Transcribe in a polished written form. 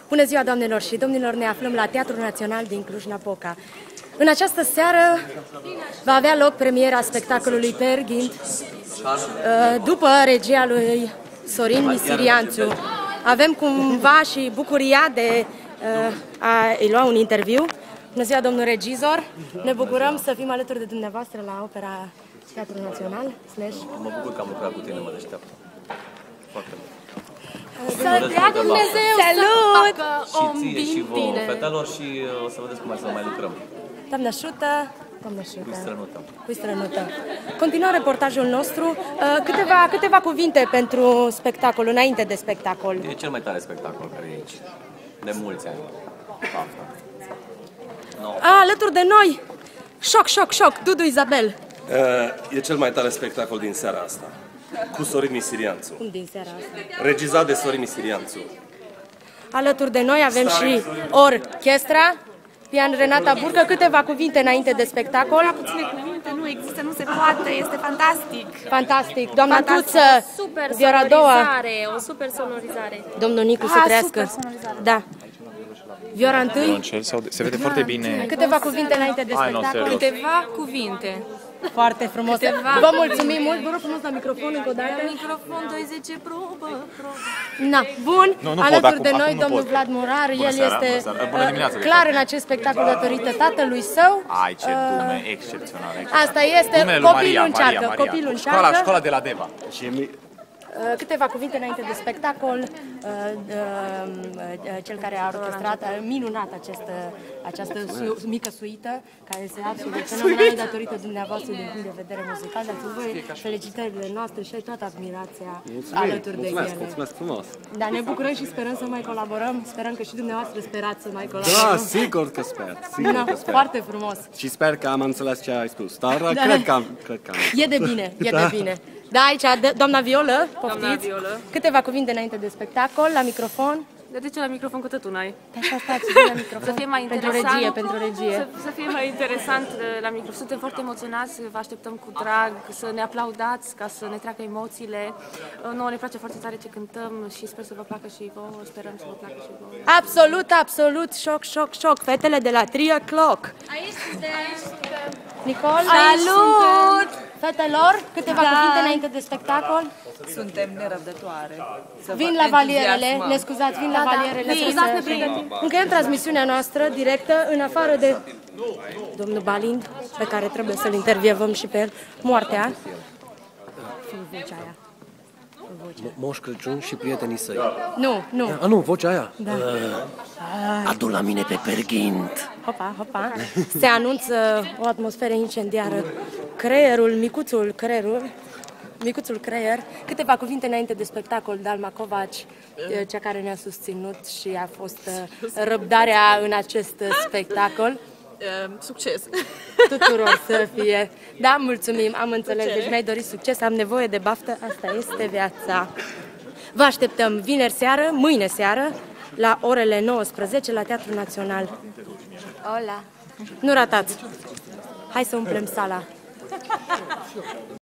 Bună ziua, doamnelor și domnilor, ne aflăm la Teatrul Național din Cluj-Napoca. În această seară va avea loc premiera spectacolului Per Ghint, după regia lui Sorin Misirianțu. Avem cumva și bucuria de a-i lua un interviu. Bună ziua, domnul regizor! Ne bucurăm să fim alături de dumneavoastră la Opera Teatrul Național. Mă bucur că am lucrat cu tine, mă deșteaptă. Foarte mult. Să dea Dumnezeu să facă om și ție, din și vouă, tine. fetelor, și o să vedeți cum să mai lucrăm. Doamne ajută, Doamne ajută. Cu strănută. Cu strănută. Continuăm reportajul nostru. Câteva cuvinte pentru spectacol, înainte de spectacol. E cel mai tare spectacol care e aici. De mulți ani. Alături de noi, șoc, Dudu Izabel. E cel mai tare spectacol din seara asta. Cu Sorin Misirianțu. Cum din seara asta? Regizat de Sorin Misirianțu. Alături de noi avem și orchestra, pian Renata Burcă. Câteva cuvinte înainte de spectacol. Puține cuvinte, nu există, nu se poate, este fantastic. Fantastic. Doamna Tuță, super Viora a doua. o super sonorizare. Domnul Nicu să trăiască. Da. Viora întâi. Se vede foarte bine. Câteva cuvinte înainte de Hai, nu, spectacol. serios. Câteva cuvinte. Foarte frumos. Vă mulțumim mult. Vă rog frumos la microfon încă o dată. Microfon 20 probă. Na, bun. Nu pot, Alături de acum noi, nu domnul pot. Vlad Morar. Bună El seara, este bună seara. Bună dimineața, clar în acest spectacol datorită tatălui său. Ai, ce dume, excepțional. Asta este, Dumele lui copilul Maria, încearcă, Maria. copilul încearcă. Școala de la Deva. Câteva cuvinte înainte de spectacol. Cel care a orchestrat minunat această mică suită, care este absolut fenomenală datorită dumneavoastră din punct de vedere muzical. Dați-mi voi felicitările noastre și toată admirația alături de ele. Mulțumesc frumos! Da, ne bucurăm și sperăm să mai colaborăm. Sperăm că și dumneavoastră sperați să mai colaborăm. Da, sigur că sper, sigur că sper. Foarte frumos. Și sper că am înțeles ce ai spus, dar cred că am. E de bine, e de bine. Da, aici, doamna Violă, poftiți. Doamna Violă. Câteva cuvinte înainte de spectacol, la microfon. De ce la microfon cu tătunai? Stați, la microfon. Să fie mai pentru interesant. regie. Să fie mai interesant la microfon. Suntem foarte emoționați, vă așteptăm cu drag, să ne aplaudați, ca să ne treacă emoțiile. Nouă ne place foarte tare ce cântăm și sper să vă placă și vouă, sperăm să vă placă și vouă. Absolut, șoc. Fetele de la 3 o'clock. Aici suntem. Nicol, Salut! Fetelor, câteva cuvinte înainte de spectacol. Suntem nerăbdătoare. Vin la valierele, ne scuzați, vin la valierele. Scuzați, ne pregătim. Încheiem transmisiunea noastră directă, în afară de domnul Balind, pe care trebuie să-l intervievăm și pe el. Moartea. Vocea aia. Moș Crăciun și prietenii săi. Nu. Nu, vocea aia. Da. Adu la mine pe Per Ghint. Hopa. Se anunță o atmosferă incendiară. Micuțul creier. Câteva cuvinte înainte de spectacol, Dalma Covaci, cea care ne-a susținut și a fost răbdarea în acest spectacol. Succes! Tuturor să fie. Da, mulțumim, am înțeles. Deci mi-ai dorit succes, am nevoie de baftă, asta este viața. Vă așteptăm vineri seară, mâine seară, la orele 19 la Teatrul Național. Hola! Nu ratați! Hai să umplem sala!